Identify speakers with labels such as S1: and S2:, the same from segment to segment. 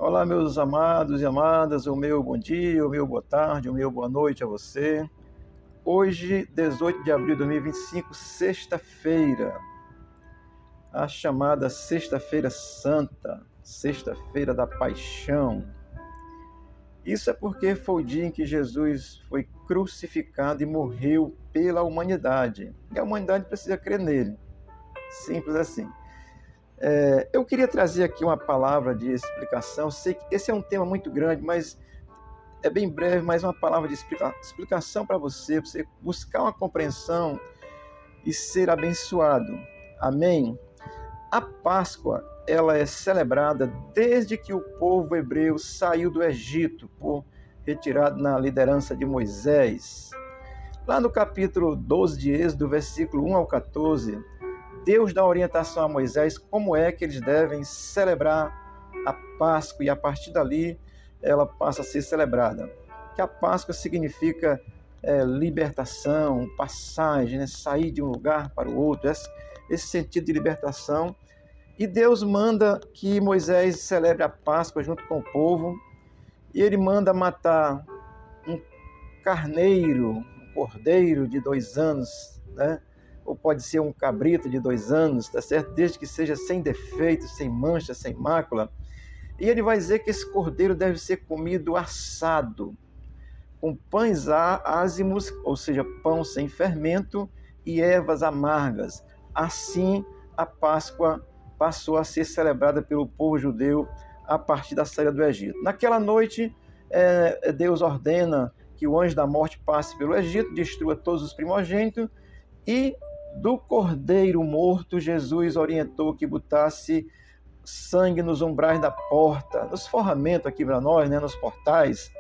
S1: Olá, meus amados e amadas, o meu bom dia, o meu boa tarde, o meu boa noite a você. Hoje, 18 de abril de 2025, sexta-feira, a chamada Sexta-feira Santa, Sexta-feira da Paixão. Isso é porque foi o dia em que Jesus foi crucificado e morreu pela humanidade. E a humanidade precisa crer nele. Simples assim. Eu queria trazer aqui uma palavra de explicação. Sei que esse é um tema muito grande, mas é bem breve, mas uma palavra de explicação para você buscar uma compreensão e ser abençoado. Amém? A Páscoa, ela é celebrada desde que o povo hebreu saiu do Egito, retirado na liderança de Moisés. Lá no capítulo 12 de Êxodo, versículo 1 ao 14, Deus dá orientação a Moisés como é que eles devem celebrar a Páscoa, e a partir dali ela passa a ser celebrada. Que a Páscoa significa libertação, passagem, né? Sair de um lugar para o outro, esse sentido de libertação. E Deus manda que Moisés celebre a Páscoa junto com o povo, e ele manda matar um carneiro, um cordeiro de 2 anos, né? Ou pode ser um cabrito de 2 anos, tá certo? Desde que seja sem defeito, sem mancha, sem mácula. E ele vai dizer que esse cordeiro deve ser comido assado, com pães ázimos, ou seja, pão sem fermento, e ervas amargas. Assim, a Páscoa passou a ser celebrada pelo povo judeu a partir da saída do Egito. Naquela noite, Deus ordena que o anjo da morte passe pelo Egito, destrua todos os primogênitos, e do cordeiro morto, Jesus orientou que botasse sangue nos umbrais da porta, nos forramentos aqui para nós, né, nos portais,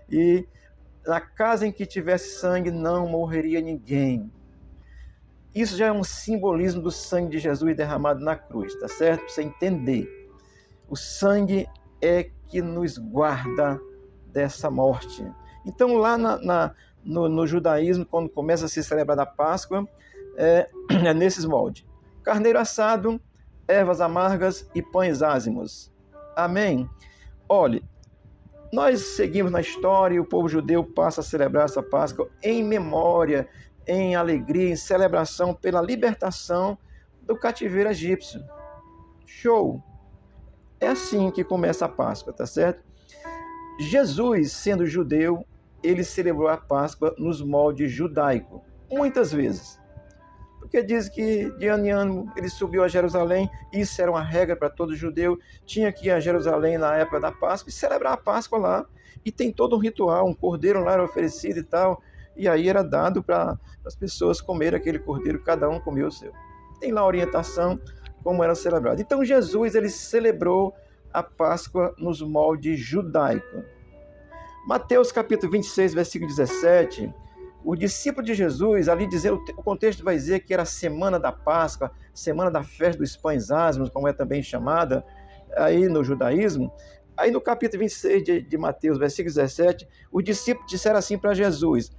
S1: e na casa em que tivesse sangue não morreria ninguém. Isso já é um simbolismo do sangue de Jesus derramado na cruz, tá certo? Para você entender. O sangue é que nos guarda dessa morte. Então, lá no judaísmo, quando começa a se celebrar a Páscoa, é nesses moldes: carneiro assado, ervas amargas e pães ázimos. Amém? Olhe, nós seguimos na história e o povo judeu passa a celebrar essa Páscoa em memória, em alegria, em celebração pela libertação do cativeiro egípcio. Show! É assim que começa a Páscoa, tá certo? Jesus, sendo judeu, ele celebrou a Páscoa nos moldes judaicos, muitas vezes. Porque diz que de ano em ano ele subiu a Jerusalém, isso era uma regra para todo judeu, tinha que ir a Jerusalém na época da Páscoa e celebrar a Páscoa lá. E tem todo um ritual, um cordeiro lá era oferecido e tal, e aí era dado para as pessoas comerem aquele cordeiro, cada um comia o seu. Tem lá a orientação como era celebrado. Então Jesus, ele celebrou a Páscoa nos moldes judaicos. Mateus capítulo 26, versículo 17, o discípulo de Jesus, ali dizendo, o contexto vai dizer que era a semana da Páscoa, semana da festa dos pães ázimos, como é também chamada aí no judaísmo. Aí no capítulo 26 de Mateus, versículo 17, os discípulos disseram assim para Jesus: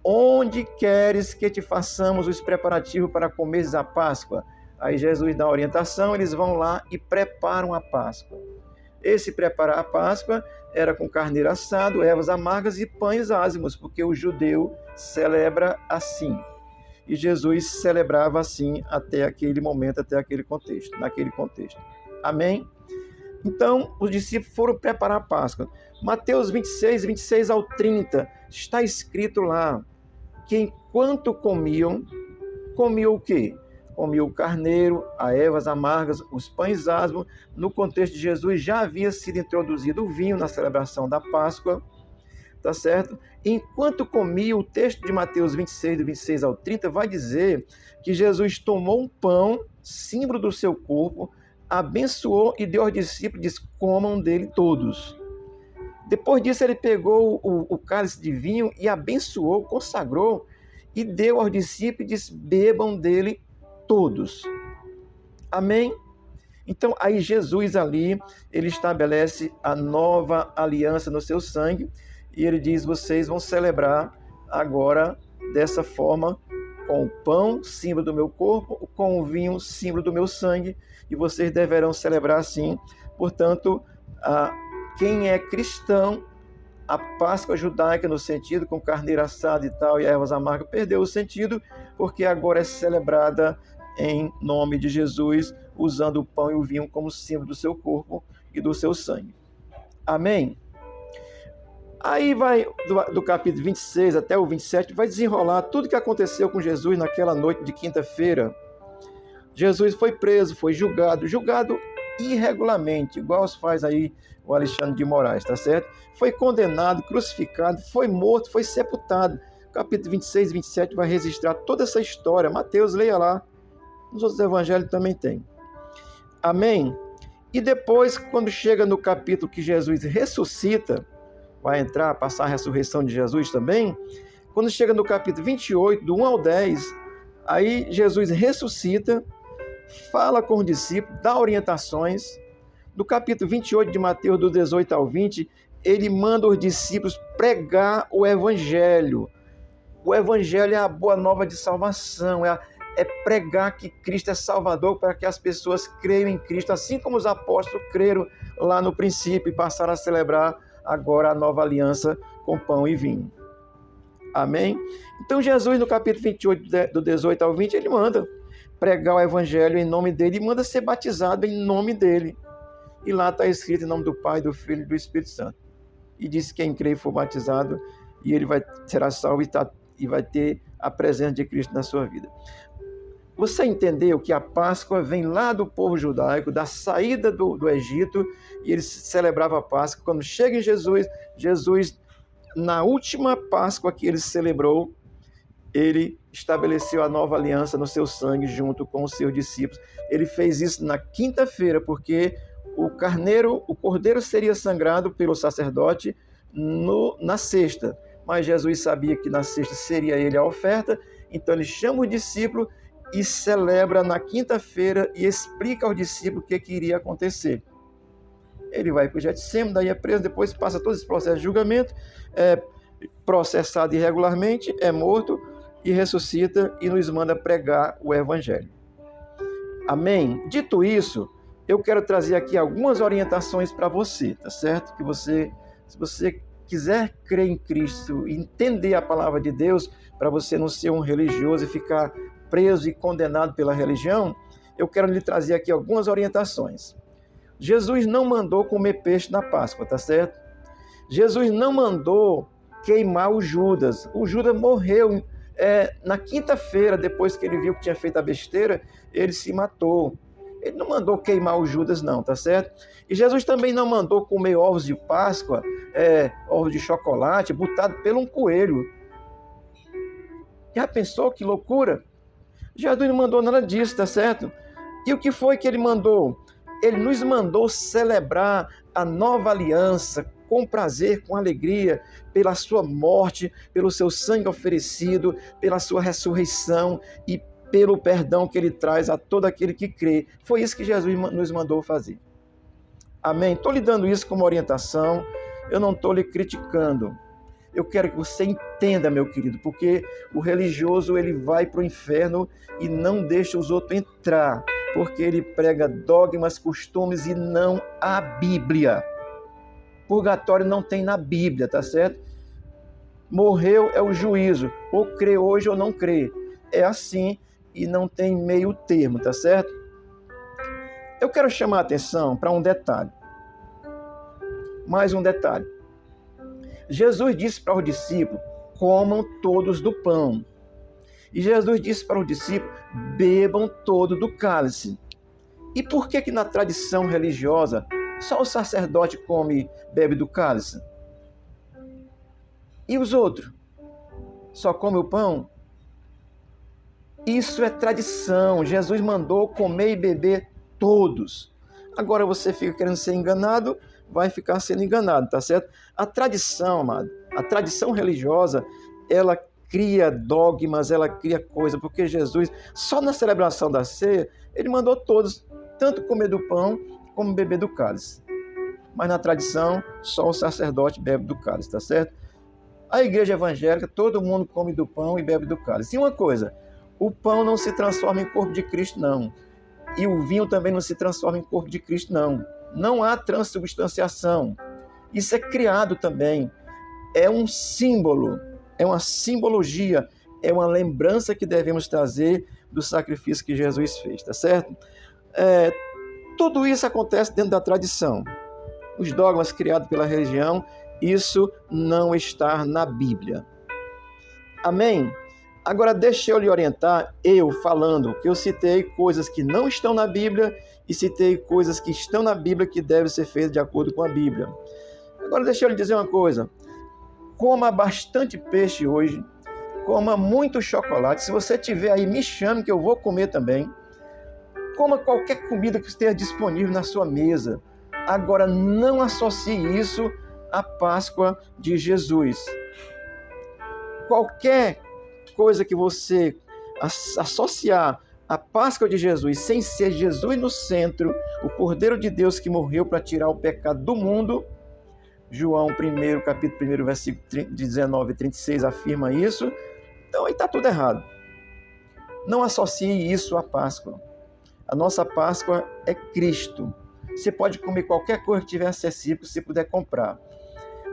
S1: onde queres que te façamos os preparativos para comeres a Páscoa? Aí Jesus dá a orientação, eles vão lá e preparam a Páscoa. Esse preparar a Páscoa era com carneiro assado, ervas amargas e pães ázimos, porque o judeu celebra assim. E Jesus celebrava assim até aquele momento, até aquele contexto, naquele contexto. Amém? Então, os discípulos foram preparar a Páscoa. Mateus 26, 26 ao 30, está escrito lá que enquanto comiam o quê? Comia o carneiro, as ervas amargas, os pães ázimos. No contexto de Jesus, já havia sido introduzido o vinho na celebração da Páscoa, tá certo? Enquanto comia, o texto de Mateus 26, do 26 ao 30, vai dizer que Jesus tomou um pão, símbolo do seu corpo, abençoou e deu aos discípulos, diz, comam dele todos. Depois disso, ele pegou o cálice de vinho e abençoou, consagrou e deu aos discípulos, diz, bebam dele todos. Amém? Então, aí Jesus ali, ele estabelece a nova aliança no seu sangue, e ele diz, vocês vão celebrar agora dessa forma, com o pão, símbolo do meu corpo, com o vinho, símbolo do meu sangue, e vocês deverão celebrar assim. Portanto, quem é cristão, a Páscoa judaica, no sentido com carneiro assado e tal, e ervas amargas, perdeu o sentido, porque agora é celebrada em nome de Jesus, usando o pão e o vinho como símbolo do seu corpo e do seu sangue. Amém? Aí vai, do capítulo 26 até o 27, vai desenrolar tudo o que aconteceu com Jesus naquela noite de quinta-feira. Jesus foi preso, foi julgado irregularmente, igual se faz aí o Alexandre de Moraes, tá certo? Foi condenado, crucificado, foi morto, foi sepultado. Capítulo 26 e 27 vai registrar toda essa história. Mateus, leia lá. Nos outros evangelhos também tem. Amém? E depois, quando chega no capítulo que Jesus ressuscita, vai entrar, passar a ressurreição de Jesus também. Quando chega no capítulo 28, do 1 ao 10, aí Jesus ressuscita, fala com os discípulos, dá orientações. No capítulo 28 de Mateus, do 18 ao 20, ele manda os discípulos pregar o evangelho. O evangelho é a boa nova de salvação, é pregar que Cristo é Salvador para que as pessoas creiam em Cristo, assim como os apóstolos creram lá no princípio e passaram a celebrar agora a nova aliança com pão e vinho. Amém? Então Jesus, no capítulo 28, do 18 ao 20, ele manda pregar o evangelho em nome dele e manda ser batizado em nome dele. E lá está escrito em nome do Pai, do Filho e do Espírito Santo. E diz que quem crê e for batizado, e ele será salvo e vai ter a presença de Cristo na sua vida. Você entendeu que a Páscoa vem lá do povo judaico, da saída do Egito, e eles celebravam a Páscoa. Quando chega em Jesus, na última Páscoa que ele celebrou, ele estabeleceu a nova aliança no seu sangue junto com os seus discípulos. Ele fez isso na quinta-feira, porque o cordeiro seria sangrado pelo sacerdote na sexta. Mas Jesus sabia que na sexta seria ele a oferta, então ele chama o discípulo e celebra na quinta-feira e explica ao discípulo o que iria acontecer. Ele vai para o Getsêmani, daí é preso, depois passa todo esse processo de julgamento, é processado irregularmente, é morto e ressuscita e nos manda pregar o evangelho. Amém? Dito isso, eu quero trazer aqui algumas orientações para você, tá certo? Que você, se você quiser crer em Cristo, entender a palavra de Deus, para você não ser um religioso e ficar preso e condenado pela religião, eu quero lhe trazer aqui algumas orientações. Jesus não mandou comer peixe na Páscoa, tá certo? Jesus não mandou queimar o Judas. O Judas morreu na quinta-feira, depois que ele viu que tinha feito a besteira, ele se matou. Ele não mandou queimar o Judas não, tá certo? E Jesus também não mandou comer ovos de Páscoa, ovos de chocolate, botado pelo um coelho. Já pensou que loucura? Jesus não mandou nada disso, tá certo? E o que foi que ele mandou? Ele nos mandou celebrar a nova aliança com prazer, com alegria, pela sua morte, pelo seu sangue oferecido, pela sua ressurreição e pelo perdão que ele traz a todo aquele que crê. Foi isso que Jesus nos mandou fazer. Amém? Estou lhe dando isso como orientação, eu não estou lhe criticando. Eu quero que você entenda, meu querido, porque o religioso ele vai para o inferno e não deixa os outros entrar, porque ele prega dogmas, costumes e não a Bíblia. Purgatório não tem na Bíblia, tá certo? Morreu é o juízo, ou crê hoje ou não crê. É assim e não tem meio termo, tá certo? Eu quero chamar a atenção para um detalhe. Mais um detalhe. Jesus disse para os discípulos, comam todos do pão. E Jesus disse para os discípulos, bebam todo do cálice. E por que na tradição religiosa só o sacerdote bebe do cálice? E os outros? Só comem o pão? Isso é tradição. Jesus mandou comer e beber todos. Agora você fica querendo ser enganado, vai ficar sendo enganado, tá certo? A tradição, amado, a tradição religiosa, ela cria dogmas, ela cria coisa, porque Jesus, só na celebração da ceia, ele mandou todos, tanto comer do pão, como beber do cálice. Mas na tradição, só o sacerdote bebe do cálice, tá certo? A igreja evangélica, todo mundo come do pão e bebe do cálice. E uma coisa, o pão não se transforma em corpo de Cristo, não. E o vinho também não se transforma em corpo de Cristo, não. Não há transubstanciação. Isso é criado também. É um símbolo, é uma simbologia, é uma lembrança que devemos trazer do sacrifício que Jesus fez, tá certo? Tudo isso acontece dentro da tradição. Os dogmas criados pela religião, isso não está na Bíblia. Amém? Agora deixa eu lhe orientar, eu falando que eu citei coisas que não estão na Bíblia e citei coisas que estão na Bíblia que devem ser feitas de acordo com a Bíblia. Agora deixa eu lhe dizer uma coisa. Coma bastante peixe hoje, coma muito chocolate. Se você tiver aí, me chame que eu vou comer também. Coma qualquer comida que esteja disponível na sua mesa. Agora não associe isso à Páscoa de Jesus. Qualquer coisa que você associar à Páscoa de Jesus, sem ser Jesus no centro, o Cordeiro de Deus que morreu para tirar o pecado do mundo, João 1, capítulo 1, versículo 19 e 36 afirma isso, então aí está tudo errado. Não associe isso à Páscoa. A nossa Páscoa é Cristo. Você pode comer qualquer coisa que tiver acessível, se puder comprar.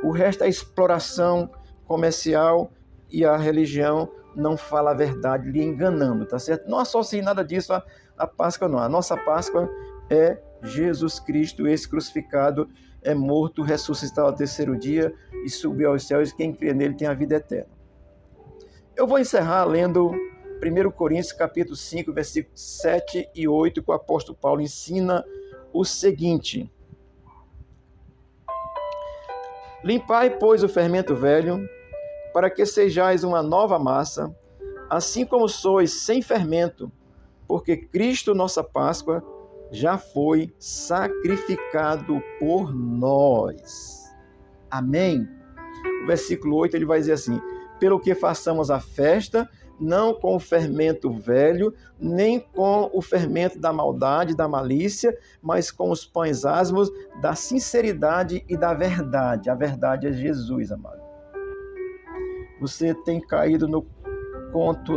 S1: O resto é exploração comercial e a religião não fala a verdade, lhe enganando, tá certo? Não associe nada disso à Páscoa, não. A nossa Páscoa é Jesus Cristo, esse crucificado, é morto, ressuscitado ao terceiro dia e subiu aos céus, e quem crê nele tem a vida eterna. Eu vou encerrar lendo 1 Coríntios, capítulo 5, versículos 7 e 8, que o apóstolo Paulo ensina o seguinte: Limpai, pois, o fermento velho, para que sejais uma nova massa, assim como sois sem fermento, porque Cristo, nossa Páscoa, já foi sacrificado por nós. Amém? O versículo 8 ele vai dizer assim: pelo que façamos a festa, não com o fermento velho, nem com o fermento da maldade, da malícia, mas com os pães asmos da sinceridade e da verdade. A verdade é Jesus, amado. Você tem caído no conto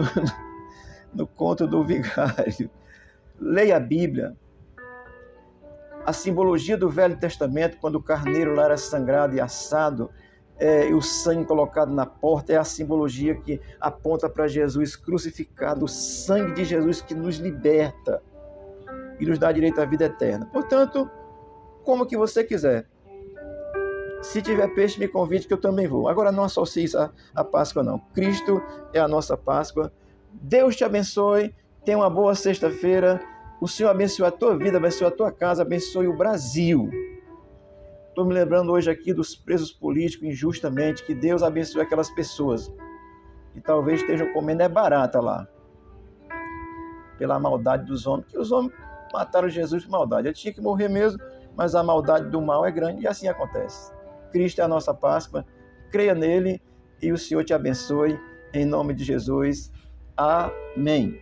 S1: do vigário. Leia a Bíblia. A simbologia do Velho Testamento, quando o carneiro lá era sangrado e assado, e o sangue colocado na porta, é a simbologia que aponta para Jesus crucificado, o sangue de Jesus que nos liberta e nos dá direito à vida eterna. Portanto, como que você quiser. Se tiver peixe, me convide que eu também vou. Agora não associe isso à Páscoa, não. Cristo é a nossa Páscoa. Deus te abençoe. Tenha uma boa sexta-feira. O Senhor abençoe a tua vida, abençoe a tua casa, abençoe o Brasil. Estou me lembrando hoje aqui dos presos políticos injustamente. Que Deus abençoe aquelas pessoas que talvez estejam comendo barata lá. Pela maldade dos homens. Que os homens mataram Jesus por maldade. Ele tinha que morrer mesmo, mas a maldade do mal é grande e assim acontece. Cristo é a nossa Páscoa, creia nele e o Senhor te abençoe, em nome de Jesus. Amém.